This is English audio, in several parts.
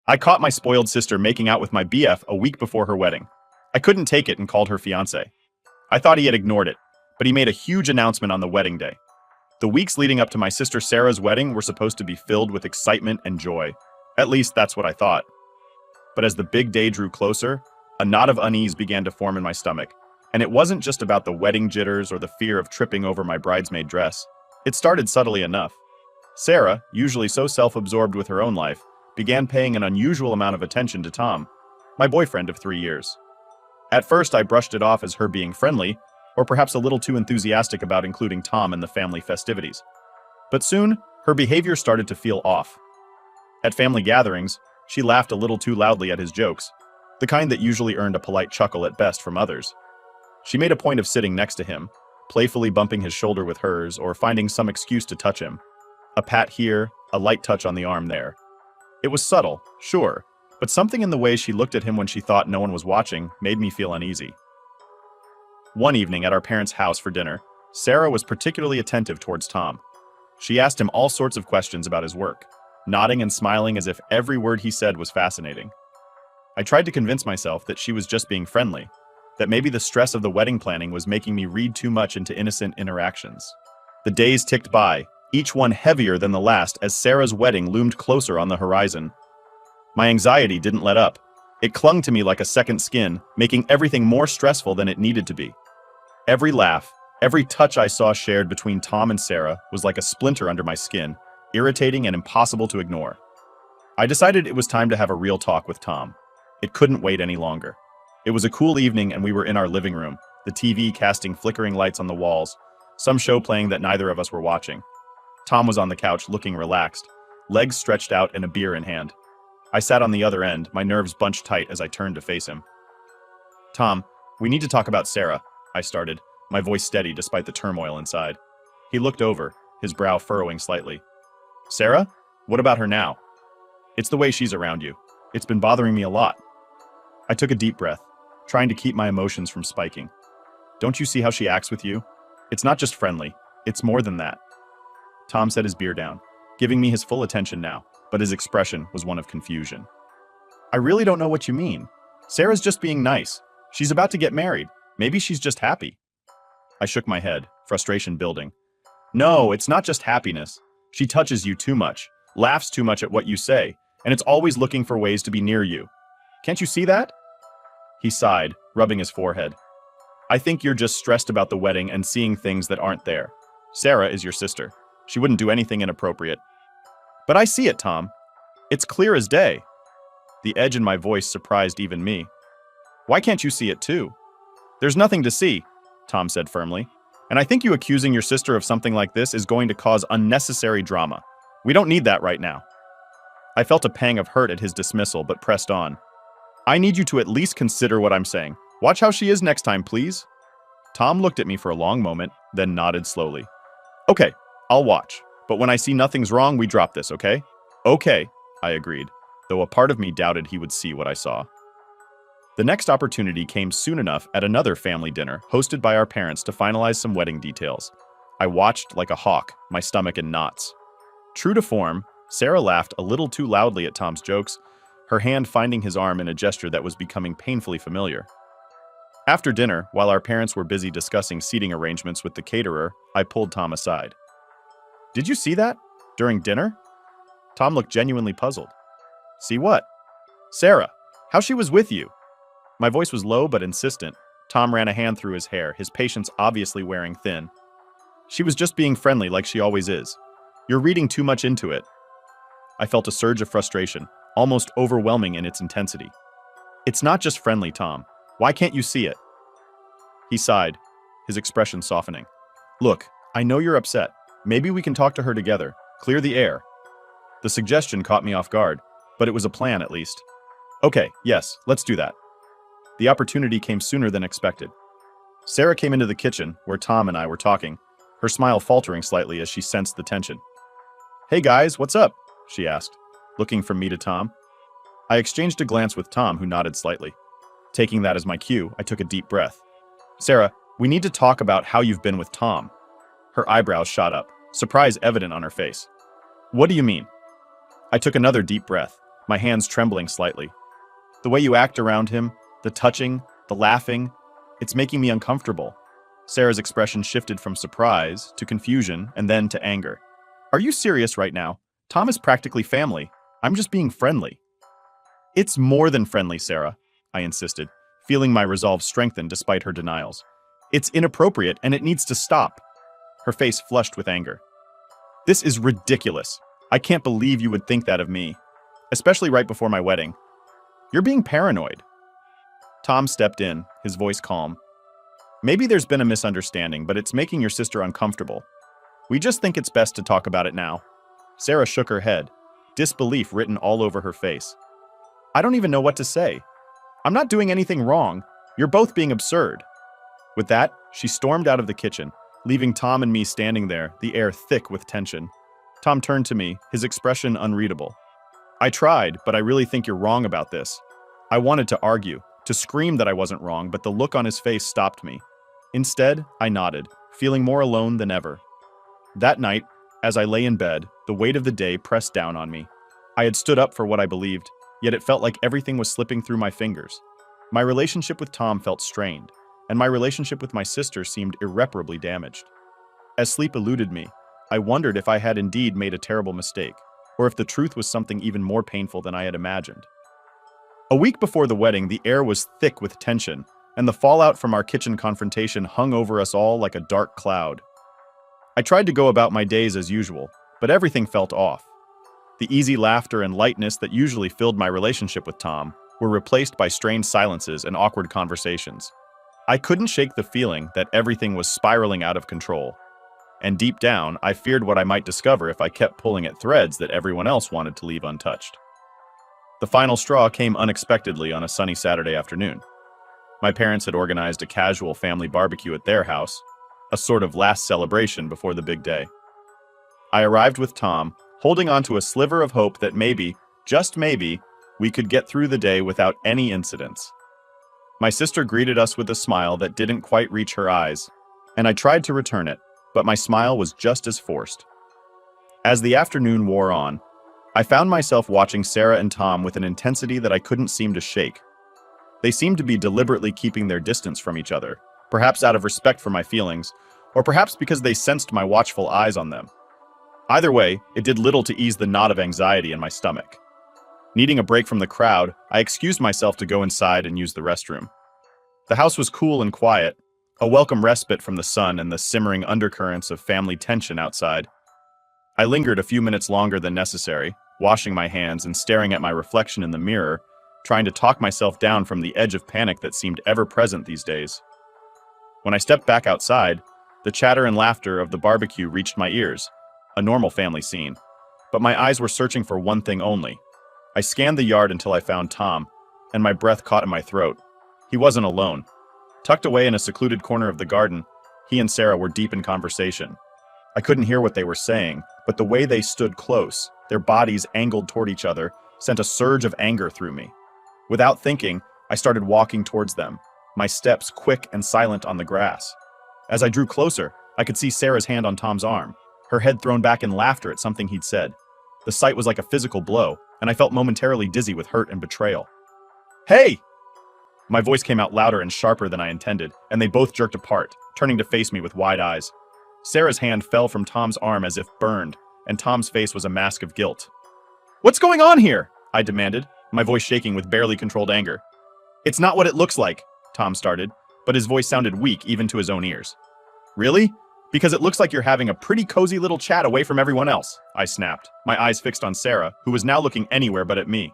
I caught my spoiled sister making out with my BF a week before her wedding. I couldn't take it and called her fiance. I thought he had ignored it, but he made a huge announcement on the wedding day. The weeks leading up to my sister Sarah's wedding were supposed to be filled with excitement and joy. At least that's what I thought. But as the big day drew closer, a knot of unease began to form in my stomach. And it wasn't just about the wedding jitters or the fear of tripping over my bridesmaid dress. It started subtly enough. Sarah, usually so self-absorbed with her own life, began paying an unusual amount of attention to Tom, my boyfriend of 3 years. At first, I brushed it off as her being friendly, or perhaps a little too enthusiastic about including Tom in the family festivities. But soon, her behavior started to feel off. At family gatherings, she laughed a little too loudly at his jokes, the kind that usually earned a polite chuckle at best from others. She made a point of sitting next to him, playfully bumping his shoulder with hers or finding some excuse to touch him. A pat here, a light touch on the arm there. It was subtle, sure, but something in the way she looked at him when she thought no one was watching made me feel uneasy. One evening at our parents' house for dinner, Sarah was particularly attentive towards Tom. She asked him all sorts of questions about his work, nodding and smiling as if every word he said was fascinating. I tried to convince myself that she was just being friendly, that maybe the stress of the wedding planning was making me read too much into innocent interactions. The days ticked by, each one heavier than the last as Sarah's wedding loomed closer on the horizon. My anxiety didn't let up. It clung to me like a second skin, making everything more stressful than it needed to be. Every laugh, every touch I saw shared between Tom and Sarah was like a splinter under my skin, irritating and impossible to ignore. I decided it was time to have a real talk with Tom. It couldn't wait any longer. It was a cool evening and we were in our living room, the TV casting flickering lights on the walls, some show playing that neither of us were watching. Tom was on the couch looking relaxed, legs stretched out and a beer in hand. I sat on the other end, my nerves bunched tight as I turned to face him. "Tom, we need to talk about Sarah," I started, my voice steady despite the turmoil inside. He looked over, his brow furrowing slightly. "Sarah? What about her now?" "It's the way she's around you. It's been bothering me a lot." I took a deep breath, trying to keep my emotions from spiking. "Don't you see how she acts with you? It's not just friendly, it's more than that." Tom set his beer down, giving me his full attention now, but his expression was one of confusion. "I really don't know what you mean. Sarah's just being nice. She's about to get married. Maybe she's just happy." I shook my head, frustration building. "No, it's not just happiness. She touches you too much, laughs too much at what you say, and it's always looking for ways to be near you. Can't you see that?" He sighed, rubbing his forehead. "I think you're just stressed about the wedding and seeing things that aren't there. Sarah is your sister. She wouldn't do anything inappropriate." "But I see it, Tom. It's clear as day." The edge in my voice surprised even me. "Why can't you see it too?" "There's nothing to see," Tom said firmly. "And I think you accusing your sister of something like this is going to cause unnecessary drama. We don't need that right now." I felt a pang of hurt at his dismissal, but pressed on. "I need you to at least consider what I'm saying. Watch how she is next time, please." Tom looked at me for a long moment, then nodded slowly. "Okay, I'll watch. But when I see nothing's wrong, we drop this, okay?" "Okay," I agreed, though a part of me doubted he would see what I saw. The next opportunity came soon enough at another family dinner hosted by our parents to finalize some wedding details. I watched like a hawk, my stomach in knots. True to form, Sarah laughed a little too loudly at Tom's jokes, her hand finding his arm in a gesture that was becoming painfully familiar. After dinner, while our parents were busy discussing seating arrangements with the caterer, I pulled Tom aside. "Did you see that? During dinner?" Tom looked genuinely puzzled. "See what?" "Sarah, how she was with you." My voice was low but insistent. Tom ran a hand through his hair, his patience obviously wearing thin. "She was just being friendly like she always is. You're reading too much into it." I felt a surge of frustration, almost overwhelming in its intensity. "It's not just friendly, Tom. Why can't you see it?" He sighed, his expression softening. "Look, I know you're upset. Maybe we can talk to her together, clear the air." The suggestion caught me off guard, but it was a plan at least. "Okay, yes, let's do that." The opportunity came sooner than expected. Sarah came into the kitchen, where Tom and I were talking, her smile faltering slightly as she sensed the tension. "Hey guys, what's up?" she asked, looking from me to Tom. I exchanged a glance with Tom, who nodded slightly. Taking that as my cue, I took a deep breath. "Sarah, we need to talk about how you've been with Tom." Her eyebrows shot up, surprise evident on her face. "What do you mean?" I took another deep breath, my hands trembling slightly. The way you act around him, the touching, the laughing, it's making me uncomfortable. Sarah's expression shifted from surprise to confusion and then to anger. Are you serious right now? Tom is practically family. I'm just being friendly. It's more than friendly, Sarah, I insisted, feeling my resolve strengthen despite her denials. It's inappropriate and it needs to stop. Her face flushed with anger. This is ridiculous. I can't believe you would think that of me, especially right before my wedding. You're being paranoid. Tom stepped in, his voice calm. Maybe there's been a misunderstanding, but it's making your sister uncomfortable. We just think it's best to talk about it now. Sarah shook her head, disbelief written all over her face. I don't even know what to say. I'm not doing anything wrong. You're both being absurd. With that, she stormed out of the kitchen, leaving Tom and me standing there, the air thick with tension. Tom turned to me, his expression unreadable. I tried, but I really think you're wrong about this. I wanted to argue, to scream that I wasn't wrong, but the look on his face stopped me. Instead, I nodded, feeling more alone than ever. That night, as I lay in bed, the weight of the day pressed down on me. I had stood up for what I believed, yet it felt like everything was slipping through my fingers. My relationship with Tom felt strained, and my relationship with my sister seemed irreparably damaged. As sleep eluded me, I wondered if I had indeed made a terrible mistake, or if the truth was something even more painful than I had imagined. A week before the wedding, the air was thick with tension, and the fallout from our kitchen confrontation hung over us all like a dark cloud. I tried to go about my days as usual, but everything felt off. The easy laughter and lightness that usually filled my relationship with Tom were replaced by strained silences and awkward conversations. I couldn't shake the feeling that everything was spiraling out of control. And deep down, I feared what I might discover if I kept pulling at threads that everyone else wanted to leave untouched. The final straw came unexpectedly on a sunny Saturday afternoon. My parents had organized a casual family barbecue at their house, a sort of last celebration before the big day. I arrived with Tom, holding on to a sliver of hope that maybe, just maybe, we could get through the day without any incidents. My sister greeted us with a smile that didn't quite reach her eyes, and I tried to return it, but my smile was just as forced. As the afternoon wore on, I found myself watching Sarah and Tom with an intensity that I couldn't seem to shake. They seemed to be deliberately keeping their distance from each other, perhaps out of respect for my feelings, or perhaps because they sensed my watchful eyes on them. Either way, it did little to ease the knot of anxiety in my stomach. Needing a break from the crowd, I excused myself to go inside and use the restroom. The house was cool and quiet, a welcome respite from the sun and the simmering undercurrents of family tension outside. I lingered a few minutes longer than necessary, washing my hands and staring at my reflection in the mirror, trying to talk myself down from the edge of panic that seemed ever present these days. When I stepped back outside, the chatter and laughter of the barbecue reached my ears, a normal family scene. But my eyes were searching for one thing only. I scanned the yard until I found Tom, and my breath caught in my throat. He wasn't alone. Tucked away in a secluded corner of the garden, he and Sarah were deep in conversation. I couldn't hear what they were saying, but the way they stood close, their bodies angled toward each other, sent a surge of anger through me. Without thinking, I started walking towards them, my steps quick and silent on the grass. As I drew closer, I could see Sarah's hand on Tom's arm, her head thrown back in laughter at something he'd said. The sight was like a physical blow, and I felt momentarily dizzy with hurt and betrayal. "Hey!" My voice came out louder and sharper than I intended, and they both jerked apart, turning to face me with wide eyes. Sarah's hand fell from Tom's arm as if burned, and Tom's face was a mask of guilt. "What's going on here?" I demanded, my voice shaking with barely controlled anger. "It's not what it looks like," Tom started, but his voice sounded weak even to his own ears. "Really? Because it looks like you're having a pretty cozy little chat away from everyone else," I snapped, my eyes fixed on Sarah, who was now looking anywhere but at me.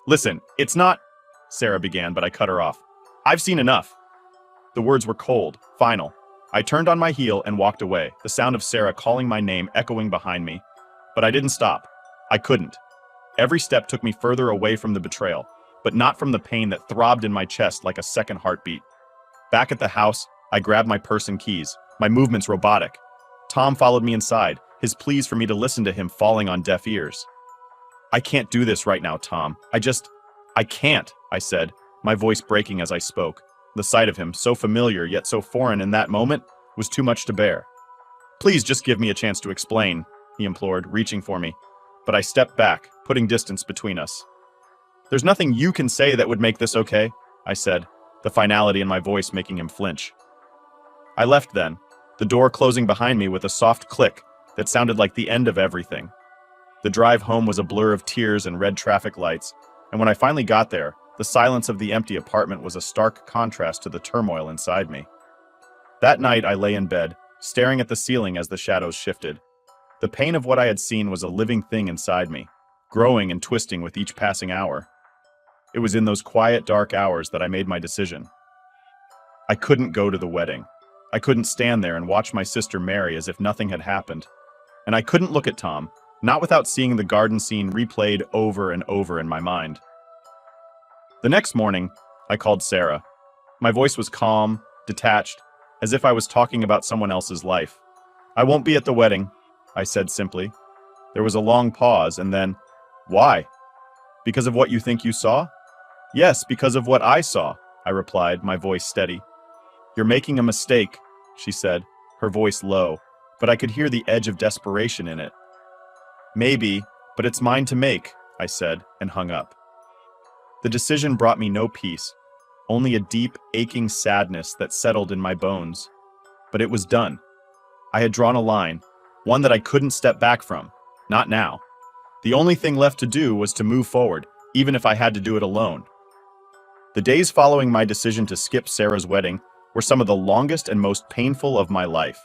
"Listen, it's not—" Sarah began, but I cut her off. "I've seen enough." The words were cold, final. I turned on my heel and walked away, the sound of Sarah calling my name echoing behind me. But I didn't stop. I couldn't. Every step took me further away from the betrayal, but not from the pain that throbbed in my chest like a second heartbeat. Back at the house, I grabbed my purse and keys, my movements robotic. Tom followed me inside, his pleas for me to listen to him falling on deaf ears. "I can't do this right now, Tom. I can't," I said, my voice breaking as I spoke. The sight of him, so familiar yet so foreign in that moment, was too much to bear. "Please just give me a chance to explain," he implored, reaching for me. But I stepped back, putting distance between us. There's nothing you can say that would make this okay, I said, the finality in my voice making him flinch. I left then, the door closing behind me with a soft click that sounded like the end of everything. The drive home was a blur of tears and red traffic lights, and when I finally got there, the silence of the empty apartment was a stark contrast to the turmoil inside me. That night I lay in bed, staring at the ceiling as the shadows shifted. The pain of what I had seen was a living thing inside me, growing and twisting with each passing hour. It was in those quiet, dark hours that I made my decision. I couldn't go to the wedding. I couldn't stand there and watch my sister marry as if nothing had happened. And I couldn't look at Tom, not without seeing the garden scene replayed over and over in my mind. The next morning, I called Sarah. My voice was calm, detached, as if I was talking about someone else's life. "I won't be at the wedding," I said simply. There was a long pause, and then, "Why? Because of what you think you saw?" "Yes, because of what I saw," I replied, my voice steady. "You're making a mistake," she said, her voice low, but I could hear the edge of desperation in it. "Maybe, but it's mine to make," I said, and hung up. The decision brought me no peace, only a deep, aching sadness that settled in my bones. But it was done. I had drawn a line, one that I couldn't step back from. Not now. The only thing left to do was to move forward, even if I had to do it alone. The days following my decision to skip Sarah's wedding were some of the longest and most painful of my life.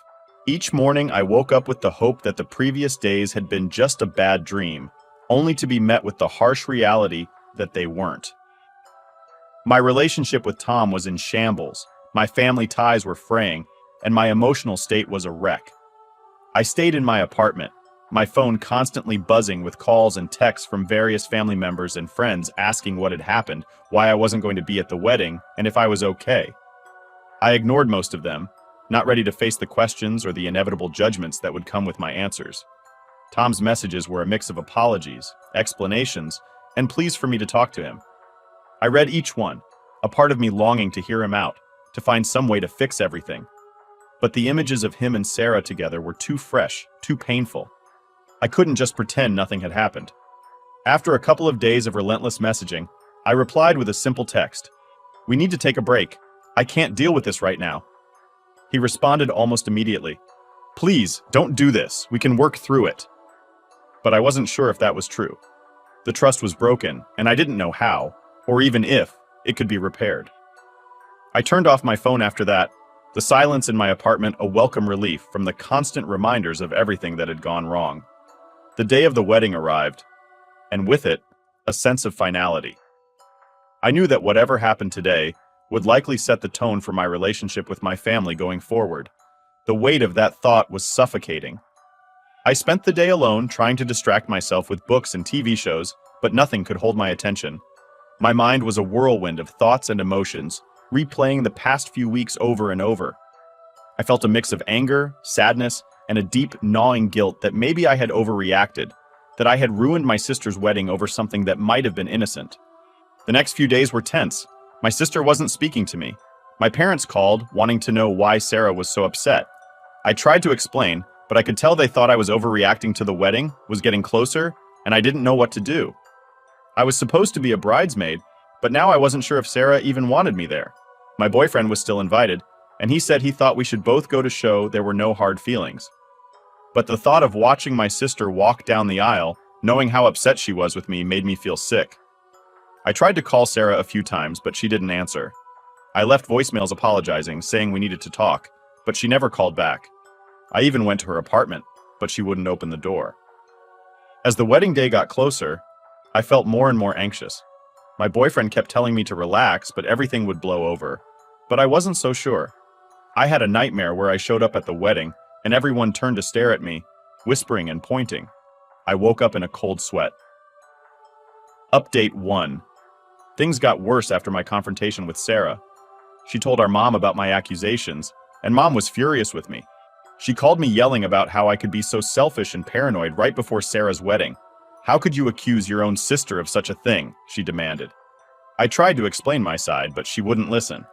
Each morning I woke up with the hope that the previous days had been just a bad dream, only to be met with the harsh reality that they weren't. My relationship with Tom was in shambles, my family ties were fraying, and my emotional state was a wreck. I stayed in my apartment, my phone constantly buzzing with calls and texts from various family members and friends asking what had happened, why I wasn't going to be at the wedding, and if I was okay. I ignored most of them, not ready to face the questions or the inevitable judgments that would come with my answers. Tom's messages were a mix of apologies, explanations, and pleas for me to talk to him. I read each one, a part of me longing to hear him out, to find some way to fix everything. But the images of him and Sarah together were too fresh, too painful. I couldn't just pretend nothing had happened. After a couple of days of relentless messaging, I replied with a simple text. "We need to take a break. I can't deal with this right now." He responded almost immediately. "Please, don't do this. We can work through it." But I wasn't sure if that was true. The trust was broken, and I didn't know how, or even if, it could be repaired. I turned off my phone after that, the silence in my apartment a welcome relief from the constant reminders of everything that had gone wrong. The day of the wedding arrived, and with it, a sense of finality. I knew that whatever happened today would likely set the tone for my relationship with my family going forward. The weight of that thought was suffocating. I spent the day alone trying to distract myself with books and TV shows, but nothing could hold my attention. My mind was a whirlwind of thoughts and emotions, replaying the past few weeks over and over. I felt a mix of anger, sadness, and a deep, gnawing guilt that maybe I had overreacted, that I had ruined my sister's wedding over something that might have been innocent. The next few days were tense. My sister wasn't speaking to me. My parents called, wanting to know why Sarah was so upset. I tried to explain, but I could tell they thought I was overreacting to the wedding, was getting closer, and I didn't know what to do. I was supposed to be a bridesmaid, but now I wasn't sure if Sarah even wanted me there. My boyfriend was still invited, and he said he thought we should both go to show there were no hard feelings. But the thought of watching my sister walk down the aisle, knowing how upset she was with me, made me feel sick. I tried to call Sarah a few times, but she didn't answer. I left voicemails apologizing, saying we needed to talk, but she never called back. I even went to her apartment, but she wouldn't open the door. As the wedding day got closer, I felt more and more anxious. My boyfriend kept telling me to relax, but everything would blow over. But I wasn't so sure. I had a nightmare where I showed up at the wedding, and everyone turned to stare at me, whispering and pointing. I woke up in a cold sweat. Update 1. Things got worse after my confrontation with Sarah. She told our mom about my accusations, and Mom was furious with me. She called me yelling about how I could be so selfish and paranoid right before Sarah's wedding. "How could you accuse your own sister of such a thing?" she demanded. I tried to explain my side, but she wouldn't listen.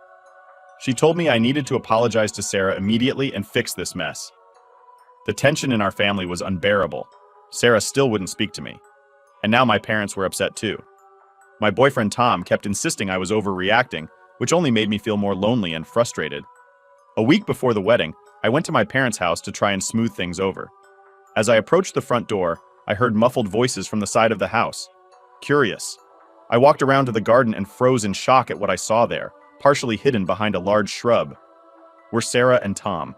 She told me I needed to apologize to Sarah immediately and fix this mess. The tension in our family was unbearable. Sarah still wouldn't speak to me. And now my parents were upset too. My boyfriend Tom kept insisting I was overreacting, which only made me feel more lonely and frustrated. A week before the wedding, I went to my parents' house to try and smooth things over. As I approached the front door, I heard muffled voices from the side of the house. Curious. I walked around to the garden and froze in shock at what I saw there, partially hidden behind a large shrub. Were Sarah and Tom.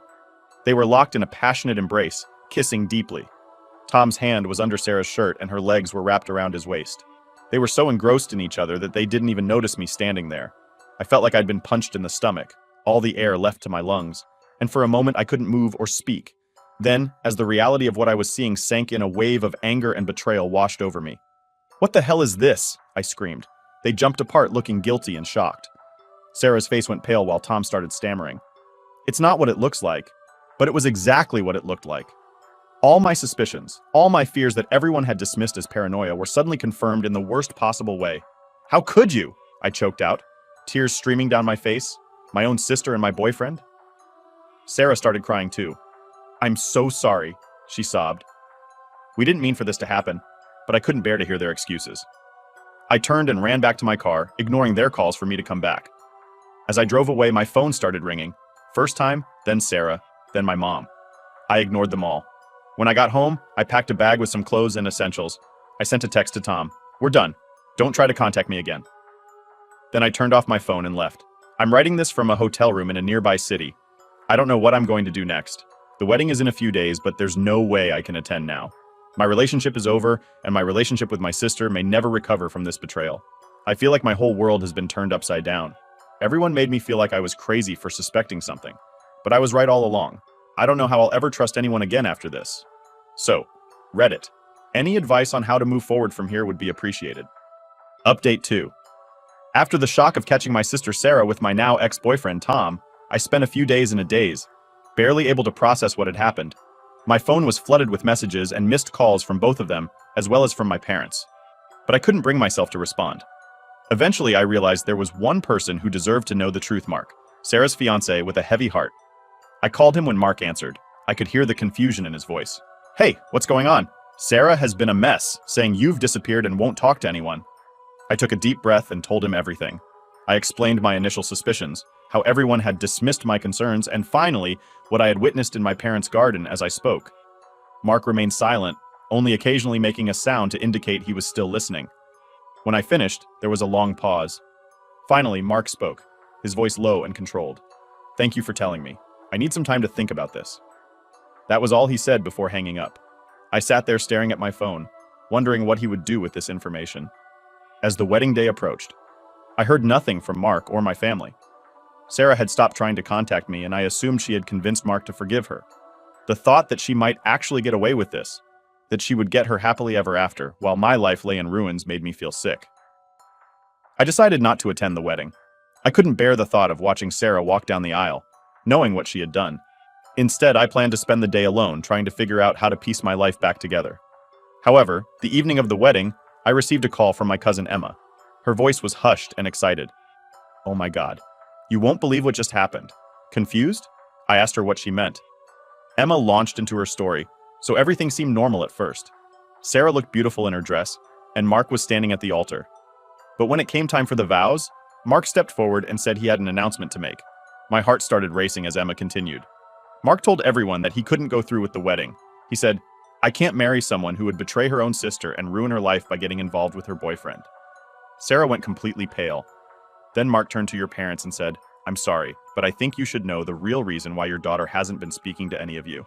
They were locked in a passionate embrace, kissing deeply. Tom's hand was under Sarah's shirt and her legs were wrapped around his waist. They were so engrossed in each other that they didn't even notice me standing there. I felt like I'd been punched in the stomach, all the air left to my lungs, and for a moment I couldn't move or speak. Then, as the reality of what I was seeing sank in, a wave of anger and betrayal washed over me. "What the hell is this?" I screamed. They jumped apart, looking guilty and shocked. Sarah's face went pale while Tom started stammering. "It's not what it looks like." But it was exactly what it looked like. All my suspicions, all my fears that everyone had dismissed as paranoia were suddenly confirmed in the worst possible way. "How could you?" I choked out, tears streaming down my face. My own sister and my boyfriend? Sarah started crying too. "I'm so sorry," she sobbed. "We didn't mean for this to happen," but I couldn't bear to hear their excuses. I turned and ran back to my car, ignoring their calls for me to come back. As I drove away, my phone started ringing. First time, then Sarah, then my mom. I ignored them all. When I got home, I packed a bag with some clothes and essentials. I sent a text to Tom. "We're done. Don't try to contact me again." Then I turned off my phone and left. I'm writing this from a hotel room in a nearby city. I don't know what I'm going to do next. The wedding is in a few days, but there's no way I can attend now. My relationship is over, and my relationship with my sister may never recover from this betrayal. I feel like my whole world has been turned upside down. Everyone made me feel like I was crazy for suspecting something, but I was right all along. I don't know how I'll ever trust anyone again after this. So, Reddit. Any advice on how to move forward from here would be appreciated. Update 2. After the shock of catching my sister Sarah with my now ex-boyfriend Tom, I spent a few days in a daze, barely able to process what had happened. My phone was flooded with messages and missed calls from both of them, as well as from my parents. But I couldn't bring myself to respond. Eventually, I realized there was one person who deserved to know the truth: Mark, Sarah's fiancé with a heavy heart. I called him when Mark answered. I could hear the confusion in his voice. "Hey, what's going on?" "Sarah has been a mess, saying you've disappeared and won't talk to anyone." I took a deep breath and told him everything. I explained my initial suspicions, how everyone had dismissed my concerns, and finally, what I had witnessed in my parents' garden as I spoke. Mark remained silent, only occasionally making a sound to indicate he was still listening. When I finished, there was a long pause. Finally, Mark spoke, his voice low and controlled. "Thank you for telling me. I need some time to think about this." That was all he said before hanging up. I sat there staring at my phone, wondering what he would do with this information. As the wedding day approached, I heard nothing from Mark or my family. Sarah had stopped trying to contact me, and I assumed she had convinced Mark to forgive her. The thought that she might actually get away with this, that she would get her happily ever after, while my life lay in ruins, made me feel sick. I decided not to attend the wedding. I couldn't bear the thought of watching Sarah walk down the aisle, knowing what she had done. Instead, I planned to spend the day alone, trying to figure out how to piece my life back together. However, the evening of the wedding, I received a call from my cousin Emma. Her voice was hushed and excited. "Oh my God. You won't believe what just happened." Confused? I asked her what she meant. Emma launched into her story, so everything seemed normal at first. Sarah looked beautiful in her dress, and Mark was standing at the altar. But when it came time for the vows, Mark stepped forward and said he had an announcement to make. My heart started racing as Emma continued. Mark told everyone that he couldn't go through with the wedding. He said, "I can't marry someone who would betray her own sister and ruin her life by getting involved with her boyfriend." Sarah went completely pale. Then Mark turned to your parents and said, "I'm sorry, but I think you should know the real reason why your daughter hasn't been speaking to any of you."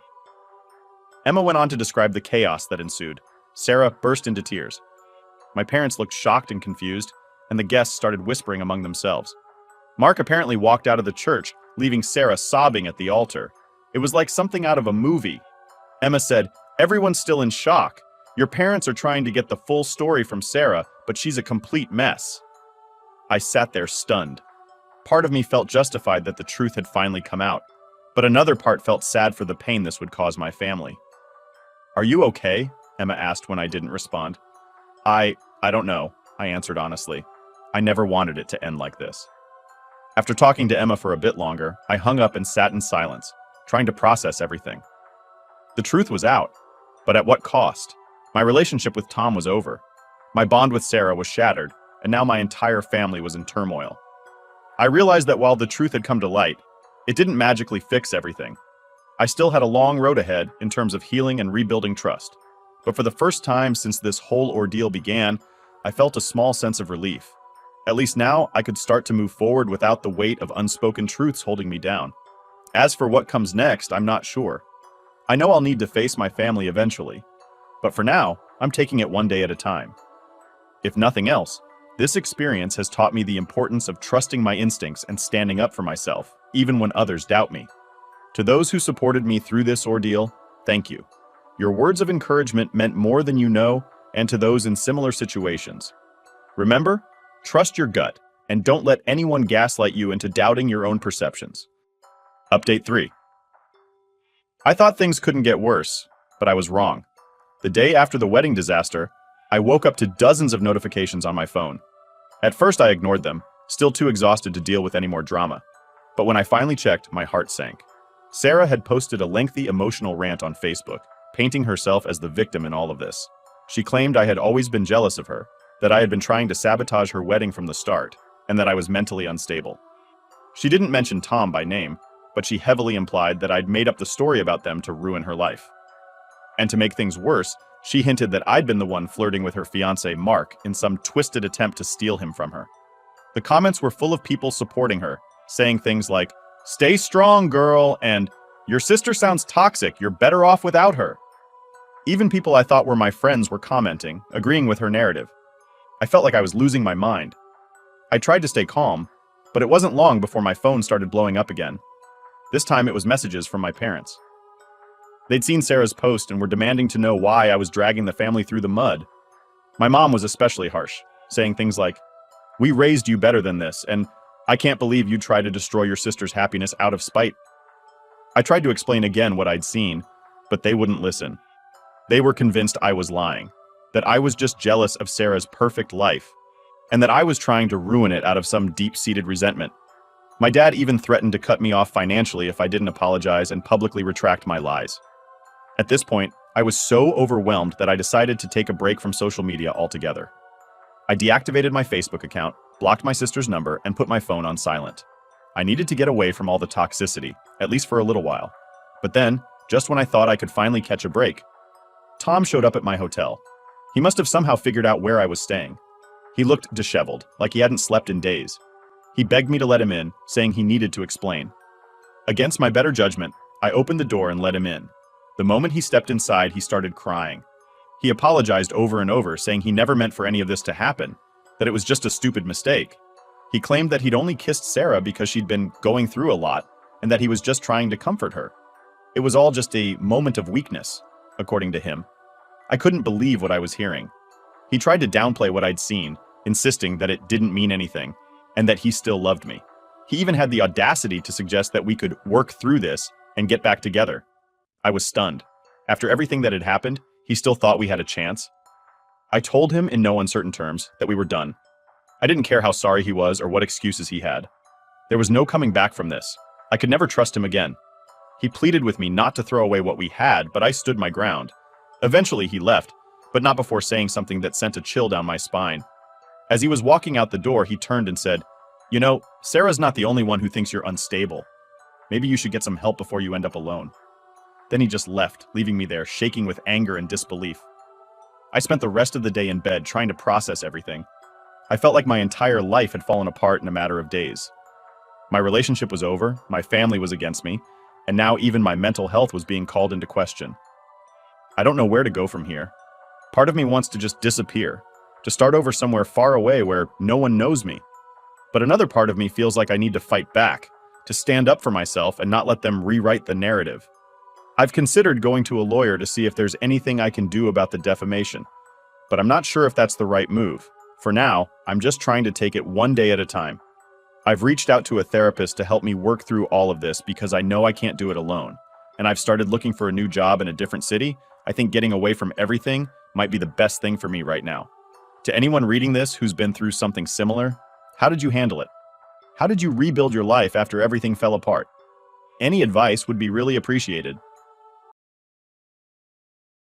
Emma went on to describe the chaos that ensued. Sarah burst into tears. My parents looked shocked and confused, and the guests started whispering among themselves. Mark apparently walked out of the church, leaving Sarah sobbing at the altar. It was like something out of a movie. Emma said, "Everyone's still in shock. Your parents are trying to get the full story from Sarah, but she's a complete mess." I sat there stunned. Part of me felt justified that the truth had finally come out, but another part felt sad for the pain this would cause my family. "Are you okay?" Emma asked when I didn't respond. I don't know," I answered honestly. I never wanted it to end like this. After talking to Emma for a bit longer, I hung up and sat in silence, trying to process everything. The truth was out, but at what cost? My relationship with Tom was over. My bond with Sarah was shattered, and now my entire family was in turmoil. I realized that while the truth had come to light, it didn't magically fix everything. I still had a long road ahead in terms of healing and rebuilding trust. But for the first time since this whole ordeal began, I felt a small sense of relief. At least now I could start to move forward without the weight of unspoken truths holding me down. As for what comes next, I'm not sure. I know I'll need to face my family eventually. But for now, I'm taking it one day at a time. If nothing else, this experience has taught me the importance of trusting my instincts and standing up for myself, even when others doubt me. To those who supported me through this ordeal, thank you. Your words of encouragement meant more than you know, and to those in similar situations. Remember, trust your gut, and don't let anyone gaslight you into doubting your own perceptions. Update 3. I thought things couldn't get worse, but I was wrong. The day after the wedding disaster, I woke up to dozens of notifications on my phone. At first I ignored them, still too exhausted to deal with any more drama. But when I finally checked, my heart sank. Sarah had posted a lengthy emotional rant on Facebook, painting herself as the victim in all of this. She claimed I had always been jealous of her, that I had been trying to sabotage her wedding from the start, and that I was mentally unstable. She didn't mention Tom by name, but she heavily implied that I'd made up the story about them to ruin her life. And to make things worse, she hinted that I'd been the one flirting with her fiancé, Mark, in some twisted attempt to steal him from her. The comments were full of people supporting her, saying things like, "Stay strong, girl," and "Your sister sounds toxic, you're better off without her." Even people I thought were my friends were commenting, agreeing with her narrative. I felt like I was losing my mind. I tried to stay calm, but it wasn't long before my phone started blowing up again. This time it was messages from my parents. They'd seen Sarah's post and were demanding to know why I was dragging the family through the mud. My mom was especially harsh, saying things like, "We raised you better than this, and I can't believe you'd try to destroy your sister's happiness out of spite." I tried to explain again what I'd seen, but they wouldn't listen. They were convinced I was lying, that I was just jealous of Sarah's perfect life, and that I was trying to ruin it out of some deep-seated resentment. My dad even threatened to cut me off financially if I didn't apologize and publicly retract my lies. At this point, I was so overwhelmed that I decided to take a break from social media altogether. I deactivated my Facebook account, blocked my sister's number, and put my phone on silent. I needed to get away from all the toxicity, at least for a little while. But then, just when I thought I could finally catch a break, Tom showed up at my hotel. He must have somehow figured out where I was staying. He looked disheveled, like he hadn't slept in days. He begged me to let him in, saying he needed to explain. Against my better judgment, I opened the door and let him in. The moment he stepped inside, he started crying. He apologized over and over, saying he never meant for any of this to happen, that it was just a stupid mistake. He claimed that he'd only kissed Sarah because she'd been going through a lot, and that he was just trying to comfort her. It was all just a moment of weakness, according to him. I couldn't believe what I was hearing. He tried to downplay what I'd seen, insisting that it didn't mean anything, and that he still loved me. He even had the audacity to suggest that we could work through this and get back together. I was stunned. After everything that had happened, he still thought we had a chance. I told him in no uncertain terms that we were done. I didn't care how sorry he was or what excuses he had. There was no coming back from this. I could never trust him again. He pleaded with me not to throw away what we had, but I stood my ground. Eventually he left, but not before saying something that sent a chill down my spine. As he was walking out the door, he turned and said, "You know, Sarah's not the only one who thinks you're unstable. Maybe you should get some help before you end up alone." Then he just left, leaving me there, shaking with anger and disbelief. I spent the rest of the day in bed trying to process everything. I felt like my entire life had fallen apart in a matter of days. My relationship was over, my family was against me, and now even my mental health was being called into question. I don't know where to go from here. Part of me wants to just disappear, to start over somewhere far away where no one knows me. But another part of me feels like I need to fight back, to stand up for myself and not let them rewrite the narrative. I've considered going to a lawyer to see if there's anything I can do about the defamation, but I'm not sure if that's the right move. For now, I'm just trying to take it one day at a time. I've reached out to a therapist to help me work through all of this because I know I can't do it alone. And I've started looking for a new job in a different city. I think getting away from everything might be the best thing for me right now. To anyone reading this who's been through something similar, how did you handle it? How did you rebuild your life after everything fell apart? Any advice would be really appreciated.